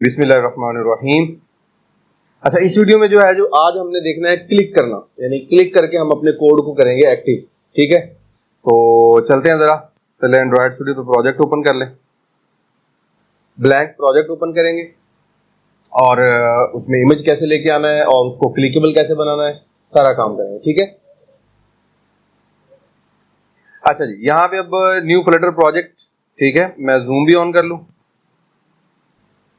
बिस्मिल्लाहिर्रहमानिर्रहीम। अच्छा, इस वीडियो में जो है जो आज हमने देखना है क्लिक करना, यानी क्लिक करके हम अपने कोड को करेंगे एक्टिव। ठीक है, तो चलते हैं जरा। पहले एंड्रॉयड स्टूडियो पे प्रोजेक्ट ओपन कर लें, ब्लैंक प्रोजेक्ट ओपन करेंगे और उसमें इमेज कैसे लेके आना है और उसको क्लिकेबल कैसे बनाना है, सारा काम करेंगे। ठीक है, अच्छा जी, यहाँ पे अब न्यू फ्लटर प्रोजेक्ट। ठीक है, मैं जूम भी ऑन कर लूँ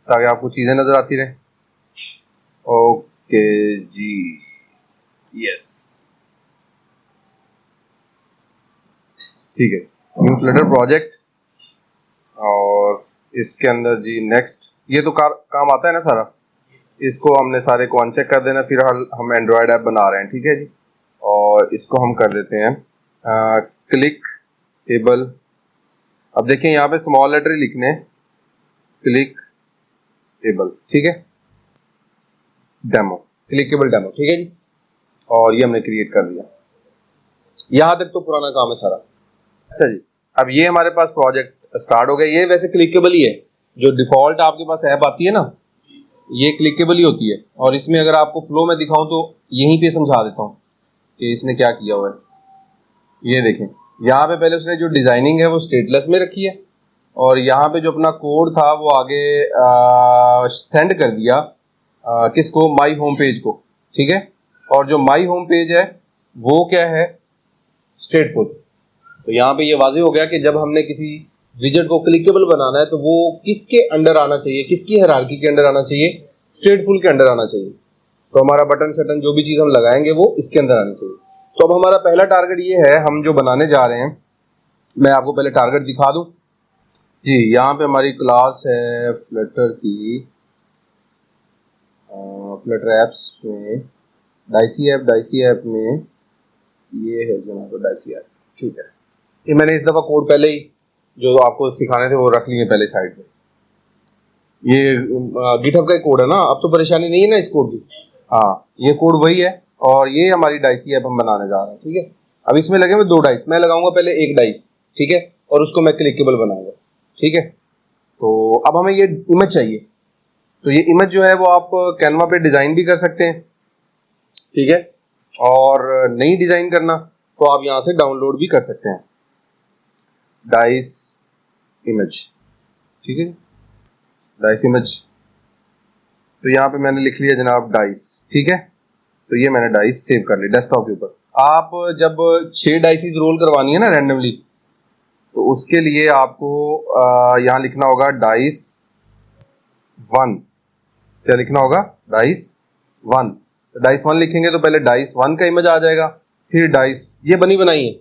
ताकि आपको चीजें नजर आती रहे। ओके जी, यस, ठीक है, न्यू फ्लटर प्रोजेक्ट और इसके अंदर जी नेक्स्ट, ये तो काम आता है ना सारा। इसको हमने सारे को अनचेक कर देना, फिर हम एंड्रॉयड ऐप बना रहे हैं। ठीक है जी, और इसको हम कर देते हैं क्लिक एबल। अब देखिए यहाँ पे स्मॉल लेटर ही लिखने हैं, क्लिक एबल। ठीक है, डेमो, क्लिकेबल डेमो। ठीक है जी, और ये हमने क्रिएट कर दिया। यहां तक तो पुराना काम है सारा। अच्छा जी, अब ये हमारे पास प्रोजेक्ट स्टार्ट हो गया। ये वैसे क्लिकेबल ही है, जो डिफॉल्ट आपके पास ऐप आती है ना, ये क्लिकेबल ही होती है। और इसमें अगर आपको फ्लो में दिखाऊं तो यहीं पे समझा देता हूँ कि इसने क्या किया हुआ है। ये देखें, यहाँ पे पहले उसने जो डिजाइनिंग है वो स्टेटलेस में रखी है, और यहाँ पे जो अपना कोड था वो आगे सेंड कर दिया किसको, माई होम पेज को। ठीक है, और जो माई होम पेज है वो क्या है, स्टेटफुल। तो यहाँ पे ये वाज़ेह हो गया कि जब हमने किसी विजेट को क्लिकेबल बनाना है तो वो किसके अंडर आना चाहिए, किसकी हायरार्की के अंडर आना चाहिए, स्टेटफुल के अंडर आना चाहिए। तो हमारा बटन शटन जो भी चीज़ हम लगाएंगे वो इसके अंदर आनी चाहिए। तो अब हमारा पहला टारगेट ये है, हम जो बनाने जा रहे हैं, मैं आपको पहले टारगेट दिखा दूं जी। यहाँ पे हमारी क्लास है फ्लटर की, फ्लटर एप्स में डाइसी ऐप में ये है जो हमारा डाइसी ऐप। ठीक है, ये मैंने इस दफ़ा कोड पहले ही जो आपको सिखाने थे वो रख लिए पहले साइड में। ये गिटहब का कोड है ना, अब तो परेशानी नहीं है ना इस कोड की। हाँ, ये कोड वही है, और ये हमारी डाइसी ऐप हम बनाने जा रहे हैं। ठीक है, अब इसमें लगे हुए 2 डाइस, मैं लगाऊंगा पहले 1 डाइस। ठीक है, और उसको मैं क्लिकेबल बनाऊंगा। ठीक है, तो अब हमें ये इमेज चाहिए, तो ये इमेज जो है वो आप कैनवा पे डिज़ाइन भी कर सकते हैं। ठीक है, और नहीं डिज़ाइन करना तो आप यहाँ से डाउनलोड भी कर सकते हैं डाइस इमेज। ठीक है, डाइस इमेज, तो यहाँ पे मैंने लिख लिया जनाब डाइस। ठीक है, तो ये मैंने डाइस सेव कर ली डेस्कटॉप के ऊपर। आप जब 6 डाइसिस रोल करवानी है ना रैंडमली, तो उसके लिए आपको यहाँ लिखना होगा डाइस 1। क्या लिखना होगा, डाइस 1। तो डाइस 1 लिखेंगे तो पहले डाइस 1 का इमेज आ जाएगा, फिर डाइस, ये बनी बनाई है,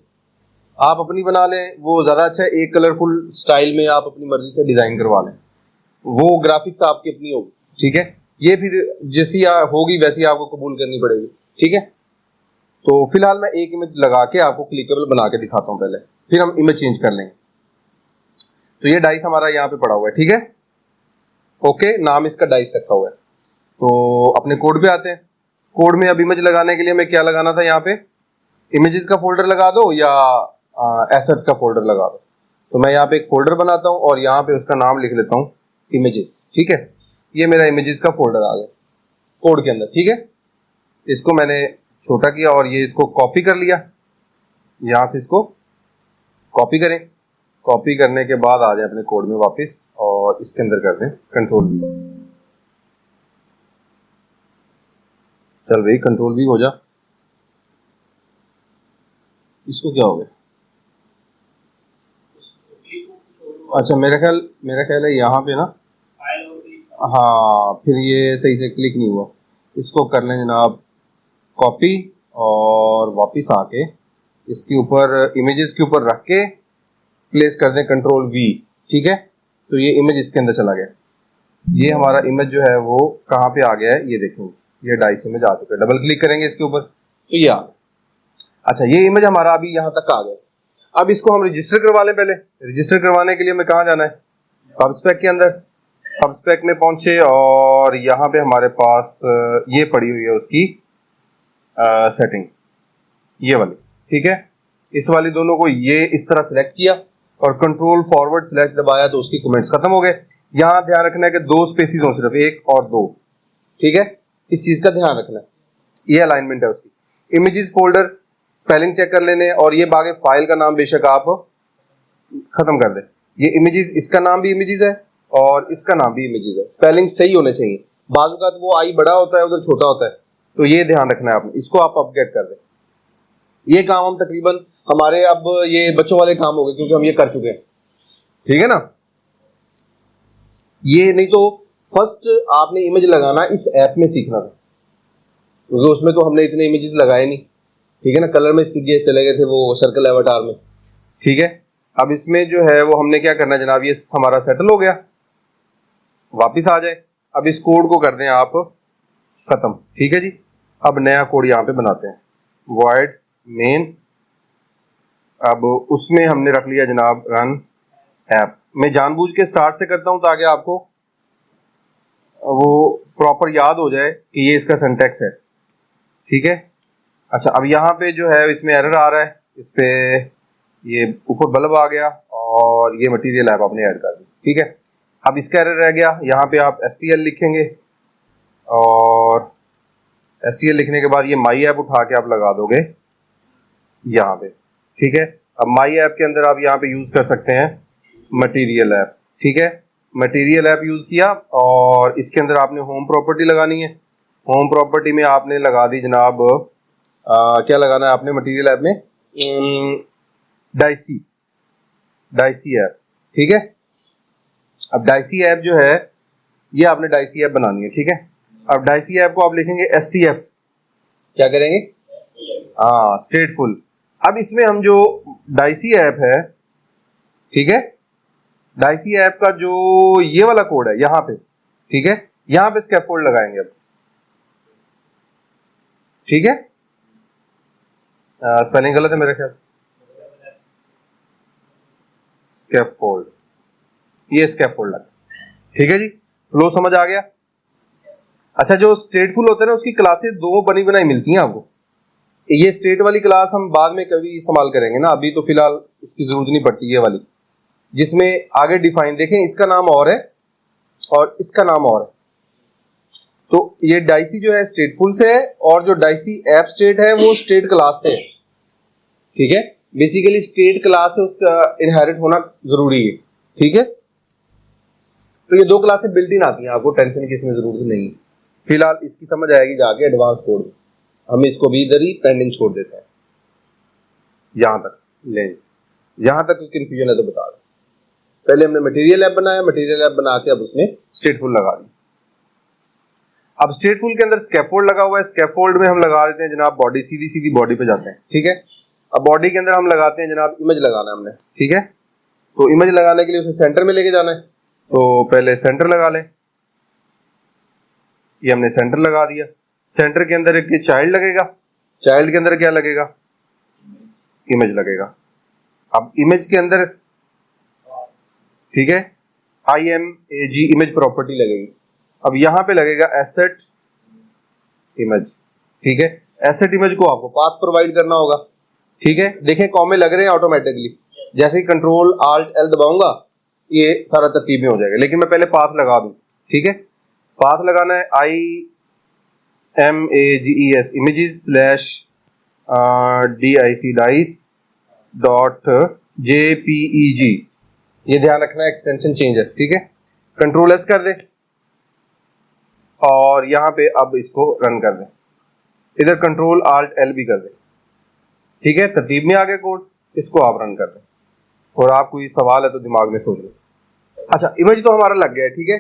आप अपनी बना लें वो ज़्यादा अच्छा है। एक कलरफुल स्टाइल में आप अपनी मर्जी से डिज़ाइन करवा लें, वो ग्राफिक्स आपकी अपनी होगी। ठीक है, ये फिर जैसी होगी वैसी आपको कबूल करनी पड़ेगी। ठीक है, तो फिलहाल मैं एक इमेज लगा के आपको क्लिकेबल बना के दिखाता हूँ पहले, फिर हम इमेज चेंज कर लेंगे। तो ये डाइस हमारा यहाँ पे पड़ा हुआ है। ठीक है, ओके, नाम इसका डाइस रखा हुआ है। तो अपने कोड पे आते हैं। कोड में अब इमेज लगाने के लिए हमें क्या लगाना था, यहाँ पे इमेजेस का फोल्डर लगा दो या एसेट्स का फोल्डर लगा दो। तो मैं यहाँ पे एक फोल्डर बनाता हूँ और यहाँ पे उसका नाम लिख लेता हूँ इमेजेस। ठीक है, ये मेरा इमेजेस का फोल्डर आ गया कोड के अंदर। ठीक है, इसको मैंने छोटा किया और ये इसको कॉपी कर लिया, यहाँ से इसको कॉपी करें। कॉपी करने के बाद आ जाए अपने कोड में वापस और इसके अंदर कर दें कंट्रोल V। चल भाई, कंट्रोल V हो जा। इसको क्या हो गया, अच्छा मेरा ख्याल है यहाँ पे ना, हाँ, फिर ये सही से क्लिक नहीं हुआ। इसको कर लें जनाब कॉपी, और वापस आके इसके ऊपर इमेजेस के ऊपर रख के प्लेस कर दें कंट्रोल V। ठीक है, तो ये इमेज इसके अंदर चला गया। ये हमारा इमेज जो है वो कहाँ पे आ गया है, ये देखेंगे, ये डाइस इमेज आ चुका है। डबल क्लिक करेंगे इसके ऊपर तो ये आ गया। अच्छा, ये इमेज हमारा अभी यहाँ तक आ गया। अब इसको हम रजिस्टर करवा लें। पहले रजिस्टर करवाने के लिए हमें कहाँ जाना है, पबस्पेक के अंदर। पबस्पेक में पहुंचे और यहाँ पे हमारे पास ये पड़ी हुई है उसकी सेटिंग, ये वाली। ठीक है, इस वाली दोनों को ये इस तरह सेलेक्ट किया और कंट्रोल फॉरवर्ड स्लैश दबाया तो उसकी कमेंट्स खत्म हो गए। यहां ध्यान रखना है कि 2 स्पेसिस हो, सिर्फ 1 और 2, ठीक है, इस चीज का ध्यान रखना है, ये अलाइनमेंट है उसकी। इमेजेस फोल्डर स्पेलिंग चेक कर लेने, और ये बागे फाइल का नाम बेशक आप खत्म कर दें। ये इमेजेस, इसका नाम भी इमेजेस है और इसका नाम भी इमेजेस है, स्पेलिंग सही होने चाहिए। बाजू का वो आई बड़ा होता है उधर छोटा होता है, तो ये ध्यान रखना है आपने, इसको आप अपडेट कर दें। ये काम हम तकरीबन हमारे अब ये बच्चों वाले काम हो गए क्योंकि हम ये कर चुके हैं, ठीक है ना। ये नहीं तो फर्स्ट आपने इमेज लगाना इस ऐप में सीखना था, क्योंकि उसमें तो हमने इतने इमेजेस लगाए नहीं, ठीक है ना, कलर में चले गए थे वो सर्कल एवटार में, ठीक है। अब इसमें जो है वो हमने क्या करना है जनाब, ये हमारा सेटल हो गया, वापिस आ जाए। अब इस कोड को कर दें आप खत्म, ठीक है जी। अब नया कोड यहाँ पे बनाते हैं, void main, अब उसमें हमने रख लिया जनाब रन ऐप। मैं जानबूझ के स्टार्ट से करता हूं ताकि आपको वो प्रॉपर याद हो जाए कि ये इसका सिंटैक्स है, ठीक है। अच्छा, अब यहाँ पे जो है इसमें एरर आ रहा है, इस पे ये ऊपर बल्ब आ गया और ये मटेरियल ऐप आपने ऐड कर दी, ठीक है। अब इसका एरर रह गया, यहाँ पे आप STL लिखेंगे और STL लिखने के बाद ये माई ऐप उठा के आप लगा दोगे यहाँ पे, ठीक है। अब माई ऐप के अंदर आप यहाँ पे यूज कर सकते हैं मटेरियल ऐप, ठीक है। मटेरियल ऐप यूज किया और इसके अंदर आपने होम प्रॉपर्टी लगानी है। होम प्रॉपर्टी में आपने लगा दी जनाब क्या लगाना है आपने मटेरियल ऐप में, डाइसी ऐप, ठीक है। अब डाइसी ऐप जो है ये आपने डाइसी ऐप बनानी है, ठीक है। अब डाइसी ऐप को आप लिखेंगे STF, क्या करेंगे, हाँ स्टेटफुल। अब इसमें हम जो डाइसी ऐप है, ठीक है, डाइसी ऐप का जो ये वाला कोड है यहाँ पे, ठीक है, यहाँ पे स्कैफोल्ड लगाएंगे अब, ठीक है। स्पेलिंग गलत है मेरे ख्याल, स्कैफोल्ड, ये स्कैफोल्ड लगा, ठीक है जी, फ्लो समझ आ गया। अच्छा, जो स्टेटफुल होता है ना उसकी क्लासेस 2 बनी बनाई मिलती हैं आपको। ये स्टेट वाली क्लास हम बाद में कभी इस्तेमाल करेंगे ना, अभी तो फिलहाल इसकी जरूरत नहीं पड़ती, ये वाली जिसमें आगे डिफाइन देखें, इसका नाम और है और इसका नाम और है। तो ये डाइसी जो है स्टेटफुल से है और जो डाइसी ऐप स्टेट है वो स्टेट क्लास से है, ठीक है। बेसिकली स्टेट क्लास से उसका इनहेरिट होना जरूरी है, ठीक है। तो ये 2 क्लासें बिल्ट इन आती हैं, आपको टेंशन की इसमें जरूरत नहीं है। फिलहाल इसकी समझ आएगी जाके एडवांस कोड में, हम इसको भी इधर ही पेंडिंग छोड़ देते हैं, यहां तक ले, यहां तक कंफ्यूजन है तो बता दें। पहले हमने मटेरियल ऐप बनाया, मटेरियल ऐप बना के अब उसमें स्टेटफुल लगा दी। अब स्टेटफुल के अंदर स्कैफोल्ड लगा हुआ है, स्कैफोल्ड में हम लगा देते हैं जनाब बॉडी, सीधी सीधी बॉडी पे जाते हैं, ठीक है। अब बॉडी के अंदर हम लगाते हैं जनाब इमेज लगाना है हमने, ठीक है। तो इमेज लगाने के लिए उसे सेंटर में लेके जाना है, तो पहले सेंटर लगा लें, ये हमने सेंटर लगा दिया। सेंटर के अंदर एक चाइल्ड लगेगा, चाइल्ड के अंदर क्या लगेगा, इमेज लगेगा। अब इमेज के अंदर, ठीक है, IMAG इमेज प्रॉपर्टी लगेगी। अब यहां पे लगेगा एसेट इमेज, ठीक है। एसेट इमेज को आपको पाथ प्रोवाइड करना होगा, ठीक है। देखें कॉमे लग रहे हैं ऑटोमेटिकली, जैसे ही कंट्रोल Alt L दबाऊंगा ये सारा तरतीब में हो जाएगा, लेकिन मैं पहले पाथ लगा दूं, ठीक है। पाथ लगाना है IMAGES images /dic dice .jpeg, ये ध्यान रखना है एक्सटेंशन चेंज है, ठीक है। कंट्रोल S कर दे और यहां पे अब इसको रन कर दे, इधर कंट्रोल Alt L भी कर दे, ठीक है। तरतीब में आ गया कोड, इसको आप रन कर दें और आप कोई सवाल है तो दिमाग में सोच लो। अच्छा, इमेज तो हमारा लग गया है, ठीक है।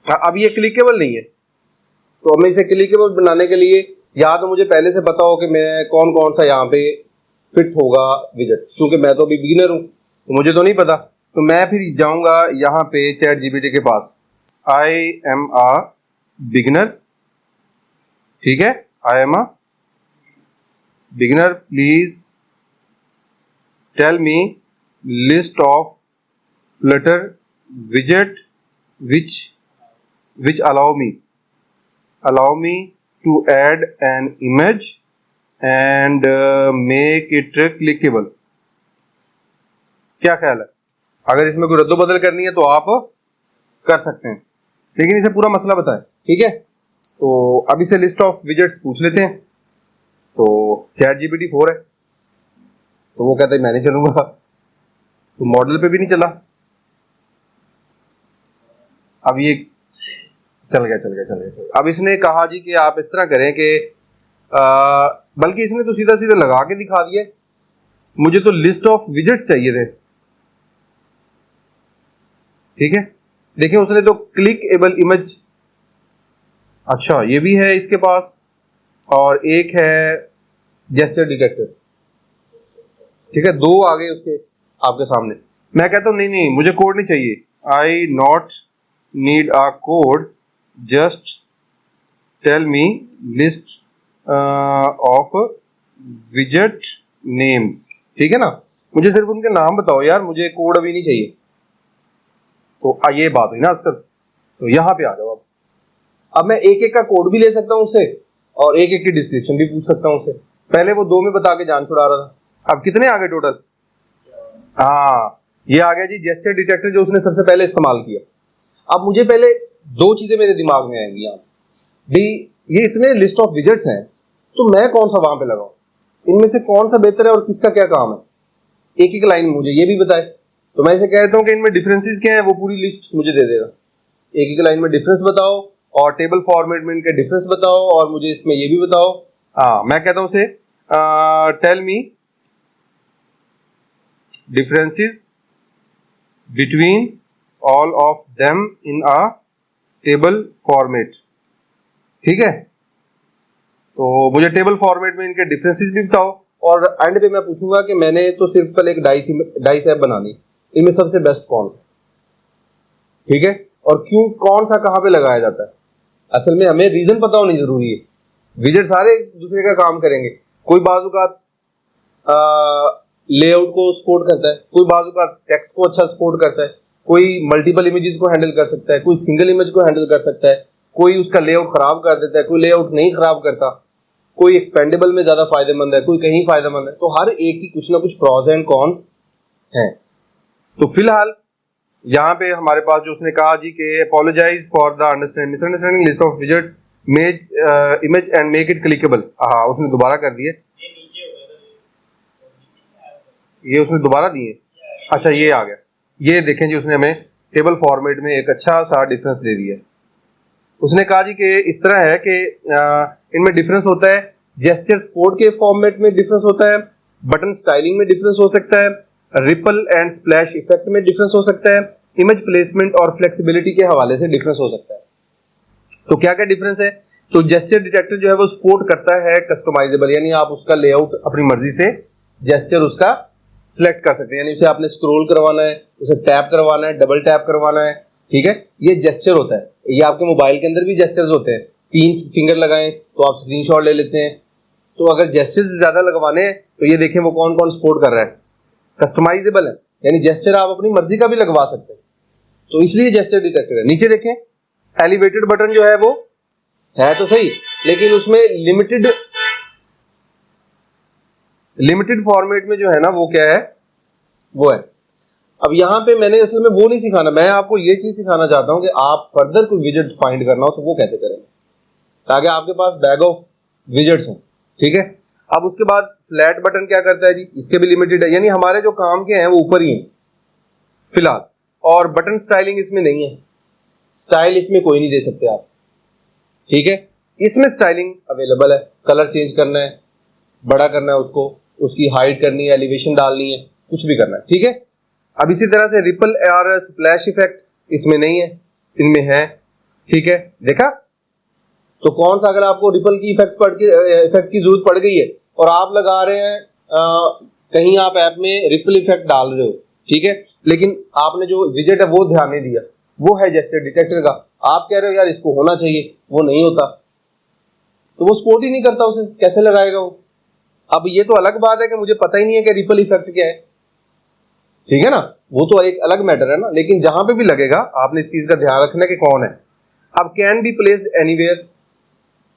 अब ये क्लिकेबल नहीं है, तो हमें इसे क्लिकेबल बनाने के लिए या तो मुझे पहले से पता हो कि मैं कौन कौन सा यहाँ पे फिट होगा विजेट, क्योंकि मैं तो अभी बिगिनर हूँ तो मुझे तो नहीं पता, तो मैं फिर जाऊंगा यहाँ पे ChatGPT के पास, I am a beginner, ठीक है, I am a beginner, please tell me list of Flutter widget which allow me to add an image and make it clickable। क्या ख्याल है, अगर इसमें कोई रद्दो बदल करनी है तो आप कर सकते हैं, लेकिन इसे पूरा मसला बताएं, ठीक है। तो अब इसे लिस्ट ऑफ विजेट्स पूछ लेते हैं। तो ChatGPT 4 है, तो वो कहता है मैं नहीं चलूंगा, तो मॉडल पे भी नहीं चला। अब ये चल गया। अब इसने कहा जी कि आप इस तरह करें कि बल्कि इसने तो सीधा सीधा लगा के दिखा दिया, मुझे तो लिस्ट ऑफ विजेट्स चाहिए थे, ठीक है। देखिए उसने तो क्लिक एबल इमेज, अच्छा ये भी है इसके पास, और एक है जेस्चर डिटेक्टर, ठीक है, दो आ गए उसके आपके सामने। मैं कहता हूं नहीं मुझे कोड नहीं चाहिए, I not need a code, just tell me list of विजेट नेम्स, ठीक है ना, मुझे सिर्फ उनके नाम बताओ यार, मुझे कोड अभी नहीं चाहिए। तो ये बात हुई ना सर, तो यहाँ पे आ जाओ। अब मैं एक एक का कोड भी ले सकता हूँ उससे, और एक एक की डिस्क्रिप्शन भी पूछ सकता हूँ उससे। पहले वो 2 में बता के जान छुड़ा रहा था, अब कितने आ गए टोटल? हाँ, ये आ गया जी जेस्चर डिटेक्टर जो उसने सबसे पहले इस्तेमाल किया। अब मुझे पहले 2 चीजें मेरे दिमाग में आएंगी, यहाँ भी ये इतने लिस्ट ऑफ विजेट्स हैं, तो मैं कौन सा वहां पे लगाऊं, इनमें से कौन सा बेहतर है और किसका क्या काम है, एक एक लाइन मुझे ये भी बताए। तो मैं इसे कहता हूँ कि इनमें डिफरेंसेस क्या है, वो पूरी लिस्ट मुझे दे देगा, एक एक लाइन में डिफरेंस बताओ, और टेबल फॉर्मेट में इनके डिफरेंस बताओ, और मुझे इसमें ये भी बताओ। हाँ, मैं कहता हूँ उसे tell me differences between all of them in a table format, ठीक है। तो मुझे टेबल फॉर्मेट में इनके डिफरेंसेस भी बताओ, और एंड पे मैं पूछूंगा कि मैंने तो सिर्फ कल एक डाइस ऐप बनानी, इनमें सबसे बेस्ट कौन सा, ठीक है, और क्यों, कौन सा कहाँ पे लगाया जाता है। असल में हमें रीजन पता होनी जरूरी है, विजेट सारे दूसरे का काम करेंगे, कोई बाजू का लेआउट को सपोर्ट करता है, कोई बाजू का टेक्स्ट को अच्छा सपोर्ट करता है, कोई मल्टीपल इमेजेस को हैंडल कर सकता है, कोई सिंगल इमेज को हैंडल कर सकता है, कोई उसका लेआउट खराब कर देता है, कोई लेआउट नहीं खराब करता, कोई एक्सपेंडेबल में ज्यादा फायदेमंद है, कोई कहीं फायदेमंद है। तो हर एक की कुछ ना कुछ प्रॉज एंड कॉन्स हैं। तो फिलहाल यहाँ पे हमारे पास जो उसने कहा जी कि apologize for the misunderstanding list of widgets image and make it clickable. हाँ, उसने दोबारा कर दिए, ये उसने दोबारा दिए। अच्छा ये आ गया, ये देखें जी उसने हमें टेबल फॉर्मेट में एक अच्छा सा डिफरेंस दे दिया। उसने कहा जी कि इस तरह है कि इनमें डिफरेंस होता है, जेस्चर सपोर्ट के फॉर्मेट में डिफरेंस होता है, बटन स्टाइलिंग में डिफरेंस हो सकता है, रिपल एंड स्प्लैश इफेक्ट में डिफरेंस हो सकता है, इमेज प्लेसमेंट और फ्लेक्सिबिलिटी के हवाले से डिफरेंस हो सकता है। तो क्या क्या डिफरेंस है? तो जेस्चर डिटेक्टर जो है वो सपोर्ट करता है कस्टमाइजेबल, यानी आप उसका लेआउट अपनी मर्जी से जेस्चर उसका सिलेक्ट कर सकते हैं, यानी उसे आपने स्क्रॉल करवाना है, उसे टैप करवाना है, डबल टैप करवाना है, ठीक है, ये जेस्चर होता है। ये आपके मोबाइल के अंदर भी जेस्चर्स होते हैं, 3 फिंगर लगाएं तो आप स्क्रीनशॉट ले लेते हैं। तो अगर जेस्चर्स ज्यादा लगवाने हैं तो ये देखें वो कौन कौन सपोर्ट कर रहा है, कस्टमाइजेबल है, यानी जेस्चर आप अपनी मर्जी का भी लगवा सकते हैं, तो इसलिए जेस्चर डिटेक्टर है। नीचे देखें एलिवेटेड बटन जो है वो है तो सही, लेकिन उसमें लिमिटेड फॉर्मेट में जो है ना वो क्या है, वो है। अब यहाँ पे मैंने असल में वो नहीं सिखाना, मैं आपको ये चीज सिखाना चाहता हूँ कि आप फर्दर कोई विजेट फाइंड करना हो तो वो कैसे करें, ताकि आपके पास बैग ऑफ विजेट्स हो, ठीक है। अब उसके बाद फ्लैट बटन क्या करता है जी, इसके भी लिमिटेड है, यानी हमारे जो काम के हैं वो ऊपर ही है फिलहाल, और बटन स्टाइलिंग इसमें नहीं है, स्टाइल इसमें कोई नहीं दे सकते आप, ठीक है। इसमें स्टाइलिंग अवेलेबल है, कलर चेंज करना है, बड़ा करना है उसको, उसकी हाइट करनी है, एलिवेशन डालनी है, कुछ भी करना है, ठीक है। अब इसी तरह से रिपल और स्प्लैश इफेक्ट इसमें नहीं है, इनमें है, ठीक है। देखा, तो कौन सा, अगर आपको रिपल की इफेक्ट की जरूरत पड़ गई है और आप लगा रहे हैं कहीं आप ऐप में रिपल इफेक्ट डाल रहे हो, ठीक है, लेकिन आपने जो विजेट है वो ध्यान नहीं दिया, वो है जेस्चर डिटेक्टर का, आप कह रहे हो यार इसको होना चाहिए, वो नहीं होता, तो वो सपोर्ट ही नहीं करता, उसे कैसे लगाएगा वो। अब ये तो अलग बात है कि मुझे पता ही नहीं है कि रिपल इफेक्ट क्या है, ठीक है ना, वो तो एक अलग मैटर है ना, लेकिन जहां पे भी लगेगा आपने इस चीज का ध्यान रखना है कि कौन है। अब can be placed anywhere,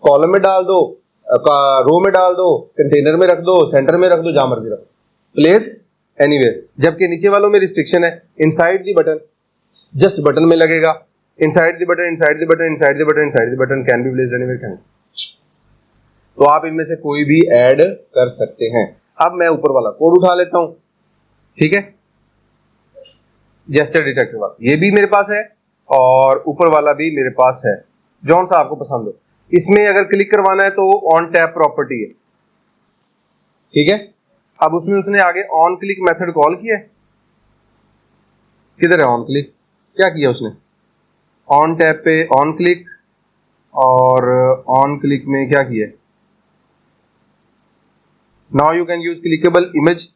column में डाल दो, रो में डाल दो, कंटेनर में रख दो, सेंटर में रख दो, जहां मर्जी रखो, प्लेस एनीवेयर। जबकि नीचे वालों में रिस्ट्रिक्शन है, inside the button, just button में लगेगा, inside the button, inside the button, inside the button, inside the button can be placed anywhere can. तो आप इनमें से कोई भी ऐड कर सकते हैं। अब मैं ऊपर वाला कोड उठा लेता हूं, ठीक है, जेस्चर डिटेक्टर वाला ये भी मेरे पास है और ऊपर वाला भी मेरे पास है, जौन सा आपको पसंद हो। इसमें अगर क्लिक करवाना है तो ऑन टैप प्रॉपर्टी है, ठीक है। अब उसमें उसने आगे ऑन क्लिक मेथड कॉल किया है, किधर है ऑन क्लिक, क्या किया उसने, ऑन टैप पे ऑन क्लिक और ऑन क्लिक में क्या किया, now you can use clickable image,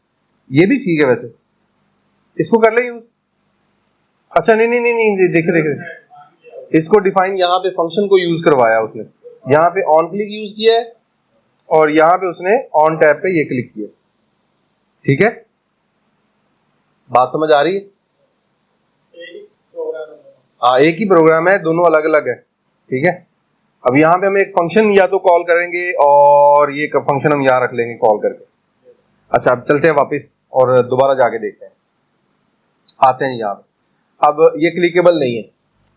ये भी ठीक है वैसे, इसको कर ले यूज। अच्छा नहीं नहीं नहीं नहीं, देखे देखे, इसको डिफाइन यहाँ पे फंक्शन को यूज करवाया उसने, यहाँ पे ऑन क्लिक यूज किया है और यहाँ पे उसने ऑन टैप पे ये क्लिक किया, ठीक है। बात समझ आ रही है? हाँ एक ही प्रोग्राम है, दोनों अलग अलग है, ठीक है। अब यहाँ पे हम एक फंक्शन या तो कॉल करेंगे और ये फंक्शन हम यहाँ रख लेंगे कॉल करके। अच्छा अब चलते हैं वापस और दोबारा जाके देखते हैं, आते हैं यहाँ पे। अब ये क्लिकेबल नहीं है,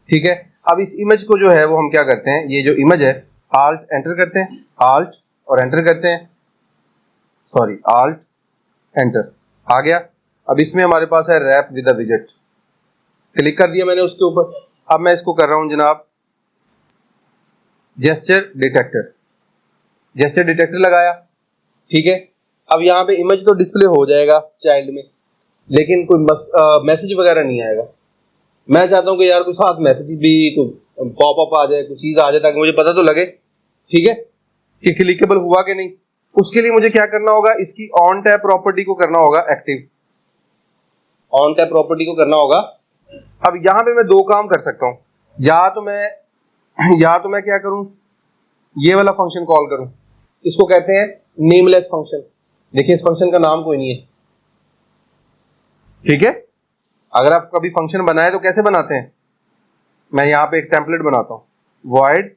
ठीक है। अब इस इमेज को जो है वो हम क्या करते हैं, ये जो इमेज है आल्ट एंटर करते हैं, आल्ट और एंटर करते हैं, सॉरी आल्ट एंटर, आ गया। अब इसमें हमारे पास है रैप विद अ विजेट, क्लिक कर दिया मैंने उसके ऊपर। अब मैं इसको कर रहा हूं जनाब जेस्चर डिटेक्टर, जेस्चर डिटेक्टर लगाया, ठीक है। अब यहाँ पे इमेज तो डिस्प्ले हो जाएगा चाइल्ड में, लेकिन कोई मैसेज वगैरह नहीं आएगा। मैं चाहता हूँ कि यार कोई साथ मैसेज भी, कोई पॉपअप आ जाए, कोई चीज आ जाए, ताकि मुझे पता तो लगे, ठीक है, कि क्लिकेबल हुआ कि नहीं। उसके लिए मुझे क्या करना होगा, इसकी ऑन टैप प्रॉपर्टी को करना होगा एक्टिव, ऑन टैप प्रॉपर्टी को करना होगा। अब यहाँ पे मैं दो काम कर सकता हूँ, या तो मैं क्या करूं, ये वाला फंक्शन कॉल करूं, इसको कहते हैं नेमलेस फंक्शन। देखिए इस फंक्शन का नाम कोई नहीं है, ठीक है। अगर आप कभी फंक्शन बनाए तो कैसे बनाते हैं, मैं यहाँ पे एक टेम्पलेट बनाता हूं, void।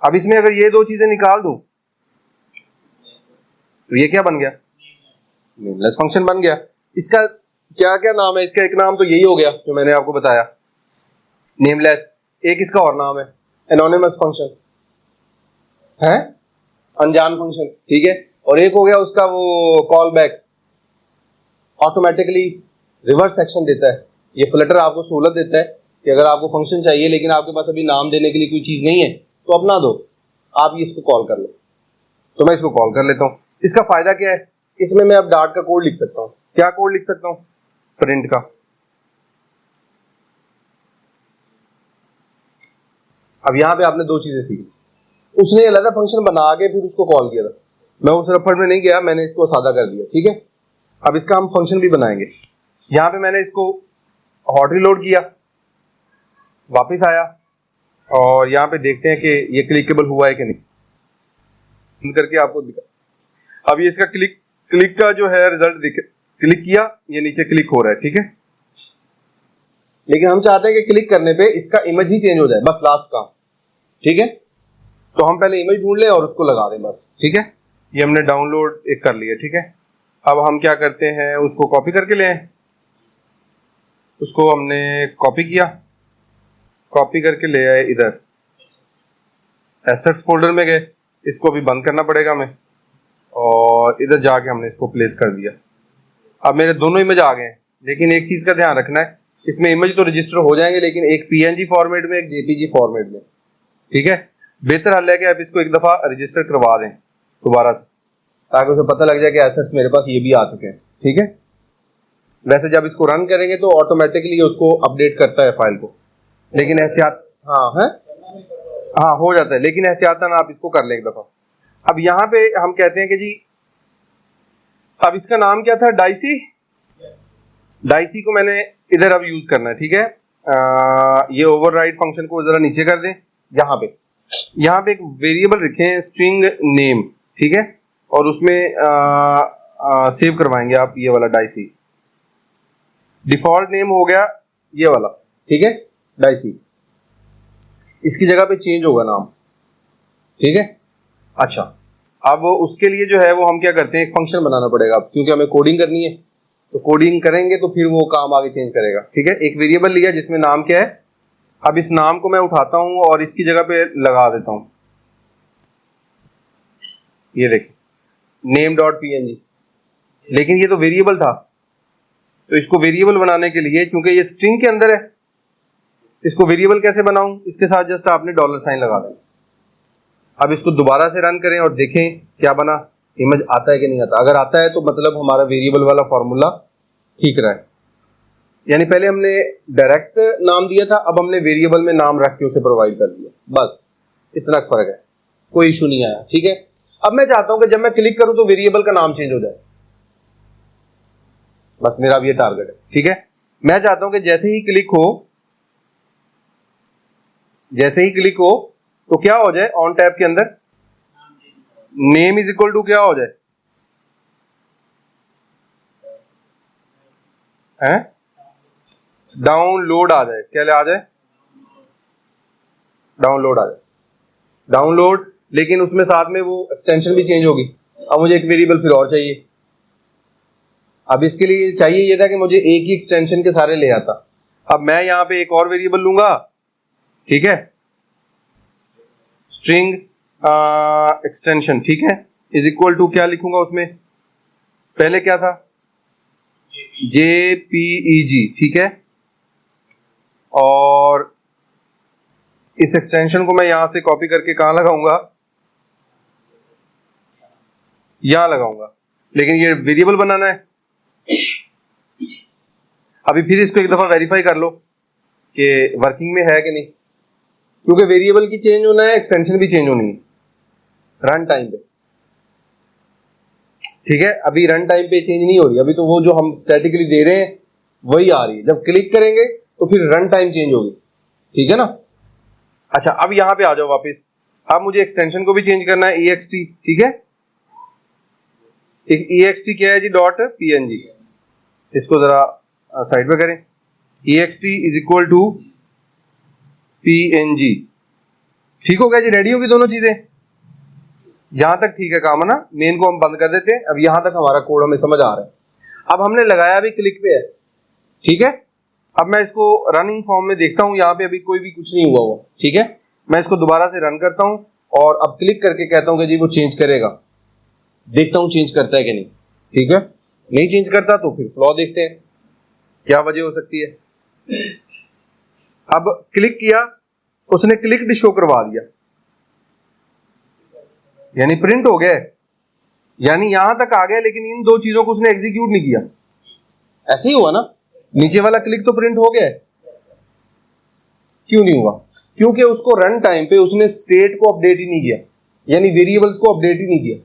अब इसमें अगर ये दो चीजें निकाल दूं तो ये क्या बन गया, नेमलेस फंक्शन बन गया। इसका क्या क्या नाम है, इसका एक नाम तो यही हो गया जो मैंने आपको बताया, नेमलेस। एक इसका और नाम है एनोनिमस फंक्शन, है अनजान फंक्शन, ठीक है। और एक हो गया उसका वो call back, automatically reverse action देता है। ये फ्लटर आपको सहूलत देता है कि अगर आपको फंक्शन चाहिए लेकिन आपके पास अभी नाम देने के लिए कोई चीज नहीं है तो अपना दो, आप ये इसको कॉल कर लो। तो मैं इसको कॉल कर लेता हूँ। इसका फायदा क्या है, इसमें मैं अब डार्ट का कोड लिख सकता हूँ। क्या कोड लिख सकता हूँ, प्रिंट का। अब यहाँ पे आपने दो चीजें सीखी, उसने अलग फंक्शन बना के फिर उसको कॉल किया था, मैं उस रफड़ में नहीं गया, मैंने इसको सादा कर दिया, ठीक है। अब इसका हम फंक्शन भी बनाएंगे। यहाँ पे मैंने इसको हॉट रिलोड किया, वापस आया और यहाँ पे देखते हैं कि ये क्लिकेबल हुआ है कि नहीं, करके आपको दिखा। अब ये इसका क्लिक का जो है रिजल्ट दिखे, क्लिक किया, ये नीचे क्लिक हो रहा है, ठीक है। लेकिन हम चाहते हैं कि क्लिक करने पे इसका इमेज ही चेंज हो जाए, बस लास्ट काम, ठीक है। तो हम पहले इमेज ढूंढ लें और उसको लगा दें बस, ठीक है। ये हमने डाउनलोड एक कर लिया, ठीक है। अब हम क्या करते हैं, उसको कॉपी करके ले आए, उसको हमने कॉपी किया, कॉपी करके ले आए इधर एसेट्स फोल्डर में गए, इसको भी बंद करना पड़ेगा हमें, और इधर जाके हमने इसको प्लेस कर दिया। अब मेरे दोनों इमेज आ गए हैं, लेकिन एक चीज का ध्यान रखना है, इसमें इमेज तो रजिस्टर हो जाएंगे लेकिन एक पीएनजी फॉर्मेट में, एक जेपीजी फॉर्मेट में, ठीक है। बेहतर हल है कि आप इसको एक दफा रजिस्टर करवा दें दोबारा से, ताकि उसे पता लग जाए कि एसेट्स मेरे पास ये भी आ चुके हैं, ठीक है। वैसे जब इसको रन करेंगे तो ऑटोमेटिकली उसको अपडेट करता है फाइल को, लेकिन एहतियात, हाँ हो जाता है, लेकिन एहतियातन आप इसको कर लें एक दफा। अब यहाँ पे हम कहते हैं कि जी, अब इसका नाम क्या था, डाइसी। डाइसी को मैंने इधर अब यूज करना है, ठीक है। ये ओवरराइड फंक्शन को जरा नीचे कर दें, यहाँ पे एक वेरिएबल रखें स्ट्रिंग नेम, ठीक है, और उसमें सेव करवाएंगे आप ये वाला डाइसी। डिफॉल्ट नेम हो गया ये वाला, ठीक है, डाइसी। इसकी जगह पे चेंज होगा नाम, ठीक है। अच्छा अब उसके लिए जो है वो हम क्या करते हैं, एक फंक्शन बनाना पड़ेगा, क्योंकि हमें कोडिंग करनी है तो कोडिंग करेंगे तो फिर वो काम आगे चेंज करेगा। ठीक है, एक वेरिएबल लिया जिसमें नाम क्या है, अब इस नाम को मैं उठाता हूं और इसकी जगह पे लगा देता हूं, ये देखिए नेम डॉट png, लेकिन ये तो वेरिएबल था, तो इसको वेरिएबल बनाने के लिए, क्योंकि ये स्ट्रिंग के अंदर है, इसको वेरिएबल कैसे बनाऊं, इसके साथ जस्ट आपने डॉलर साइन लगा देना। अब इसको दोबारा से रन करें और देखें क्या बना, इमेज आता है कि नहीं आता। अगर आता है तो मतलब हमारा वेरिएबल वाला फॉर्मूला ठीक रहा है, यानी पहले हमने डायरेक्ट नाम दिया था, अब हमने वेरिएबल में नाम रख के उसे प्रोवाइड कर दिया, बस इतना फर्क है, कोई इशू नहीं आया। ठीक है, अब मैं चाहता हूं कि जब मैं क्लिक करूं तो वेरिएबल का नाम चेंज हो जाए, बस मेरा अब ये टारगेट है। ठीक है, मैं चाहता हूं कि जैसे ही क्लिक हो तो क्या हो जाए, ऑन टैब के अंदर नेम इज इक्वल टू क्या हो जाए, हैं, डाउनलोड आ जाए, क्या आ जाए, डाउनलोड आ जाए, डाउनलोड। लेकिन उसमें साथ में वो एक्सटेंशन भी चेंज होगी। अब मुझे एक वेरिएबल फिर और चाहिए, अब इसके लिए चाहिए ये था कि मुझे एक ही एक्सटेंशन के सारे ले आता। अब मैं यहां पे एक और वेरिएबल लूंगा, ठीक है, स्ट्रिंग एक्सटेंशन, ठीक है, इज इक्वल टू क्या लिखूंगा उसमें, पहले क्या था, JPEG, ठीक है, और इस एक्सटेंशन को मैं यहां से कॉपी करके कहां लगाऊंगा, यहां लगाऊंगा, लेकिन ये वेरिएबल बनाना है। अभी फिर इसको एक दफा वेरीफाई कर लो कि वर्किंग में है कि नहीं, क्योंकि वेरिएबल की चेंज होना है, एक्सटेंशन भी चेंज होनी है रन टाइम पे। ठीक है, अभी रन टाइम पे चेंज नहीं हो रही, अभी तो वो जो हम स्टैटिकली दे रहे हैं वही आ रही है, जब क्लिक करेंगे तो फिर रन टाइम चेंज होगी। ठीक है ना। अच्छा, अब यहां पे आ जाओ वापस, अब मुझे एक्सटेंशन को भी चेंज करना है, ext, ठीक है, ext क्या है जी, .png, इसको जरा साइड पे करें, ext is equal to png, ठीक हो गया जी, रेडी होगी दोनों चीजें, यहां तक ठीक है काम, है ना। मेन को हम बंद कर देते हैं, अब यहां तक हमारा कोड हमें समझ आ रहा है। अब हमने लगाया भी क्लिक पे है, ठीक है, अब मैं इसको रनिंग फॉर्म में देखता हूं, यहां पे अभी कोई भी कुछ नहीं हुआ, ठीक है, मैं इसको दोबारा से रन करता हूं और अब क्लिक करके कहता हूं कि जी वो चेंज करेगा, देखता हूं चेंज करता है कि नहीं। ठीक है, नहीं चेंज करता तो फिर फ्लॉ देखते हैं क्या वजह हो सकती है। अब क्लिक किया, उसने क्लिक शो करवा दिया, यानी प्रिंट हो गया, यानी यहां तक आ गया, लेकिन इन दो चीजों को उसने एग्जीक्यूट नहीं किया। ऐसे ही हुआ ना, नीचे वाला क्लिक तो प्रिंट हो गया, क्यों नहीं हुआ, क्योंकि उसको रन टाइम पे उसने स्टेट को अपडेट ही नहीं किया, यानी वेरिएबल्स को अपडेट ही नहीं किया।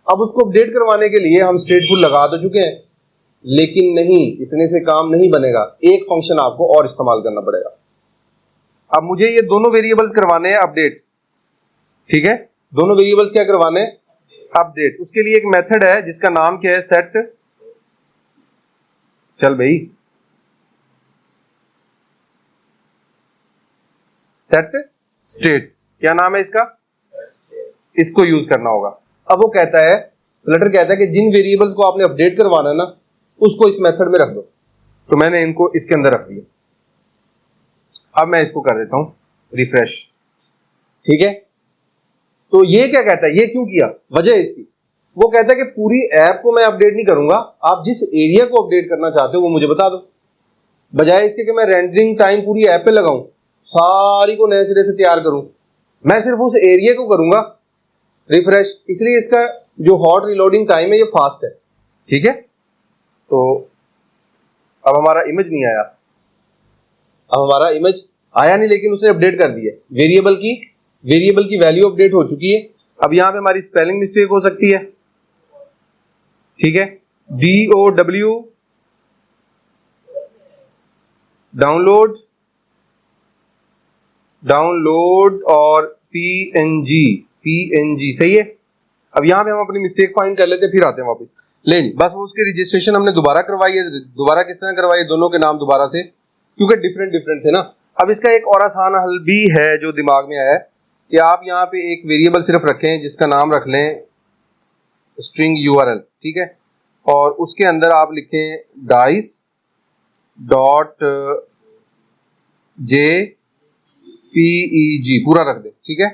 अब उसको अपडेट करवाने के लिए हम स्टेटफुल लगा तो चुके हैं, लेकिन नहीं, इतने से काम नहीं बनेगा, एक फंक्शन आपको और इस्तेमाल करना पड़ेगा। अब मुझे ये दोनों वेरिएबल्स करवाने हैं अपडेट, ठीक है, दोनों वेरिएबल्स क्या करवाने हैं, अपडेट। उसके लिए एक मेथड है जिसका नाम क्या है, सेट, चल भाई, सेट स्टेट, क्या नाम है इसका, इसको यूज करना होगा। अब वो कहता है, फ्लटर कहता है कि जिन वेरिएबल्स को आपने अपडेट करवाना है ना, उसको इस मेथड में रख दो, तो मैंने इनको इसके अंदर रख दिया। अब मैं इसको कर देता हूं रिफ्रेश, ठीक है, तो ये क्या कहता है, ये क्यों किया, वजह है इसकी, वो कहता है कि पूरी ऐप को मैं अपडेट नहीं करूंगा, आप जिस एरिया को अपडेट करना चाहते हो वो मुझे बता दो, बजाय इसके कि मैं रेंडरिंग टाइम पूरी ऐप पे लगाऊं, सारी को नए सिरे से तैयार करूं, मैं सिर्फ उस एरिया को करूंगा रिफ्रेश, इसलिए इसका जो हॉट रिलोडिंग टाइम है ये फास्ट है। ठीक है, तो अब हमारा इमेज नहीं आया, अब हमारा इमेज आया नहीं, लेकिन उसने अपडेट कर दिया, वेरिएबल की वैल्यू अपडेट हो चुकी है। अब यहां पे हमारी स्पेलिंग मिस्टेक हो सकती है, ठीक है, DOW डाउनलोड और PNG सही है। अब यहां पे हम अपनी मिस्टेक फाइंड कर लेते हैं, फिर आते हैं वापस, ले जी, बस वो उसके रजिस्ट्रेशन हमने दोबारा करवाई है, दोबारा किस तरह करवाई है, दोनों के नाम दोबारा से, क्योंकि डिफरेंट थे ना। अब इसका एक और आसान हल भी है जो दिमाग में आया है, कि आप यहाँ पे एक वेरिएबल सिर्फ रखें जिसका नाम रख लें स्ट्रिंग URL, ठीक है, और उसके अंदर आप लिखें डाइस डॉट JPEG पूरा रख दें, ठीक है।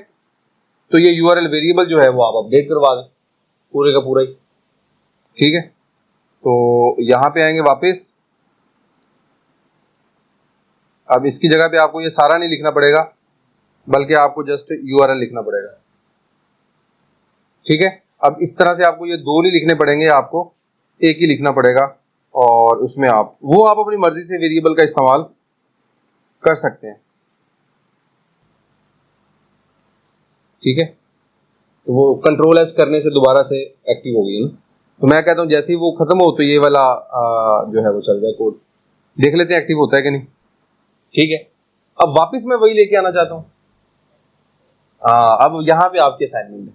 तो ये URL वेरिएबल जो है वो आप अपडेट करवा दें पूरे का पूरा ही, ठीक है। तो यहां पे आएंगे वापस, अब इसकी जगह पे आपको ये सारा नहीं लिखना पड़ेगा, बल्कि आपको जस्ट URL लिखना पड़ेगा, ठीक है। अब इस तरह से आपको ये दो नहीं लिखने पड़ेंगे, आपको एक ही लिखना पड़ेगा, और उसमें आप अपनी मर्जी से वेरिएबल का इस्तेमाल कर सकते हैं, ठीक है। तो वो कंट्रोल एस करने से दोबारा से एक्टिव हो गई ना। तो मैं कहता हूं जैसे ही वो खत्म हो तो ये वाला जो है वो चल जाए कोड, देख लेते हैं एक्टिव होता है कि नहीं, ठीक है। अब वापस मैं वही लेके आना चाहता हूं। अब यहाँ पे आपके असाइनमेंट है,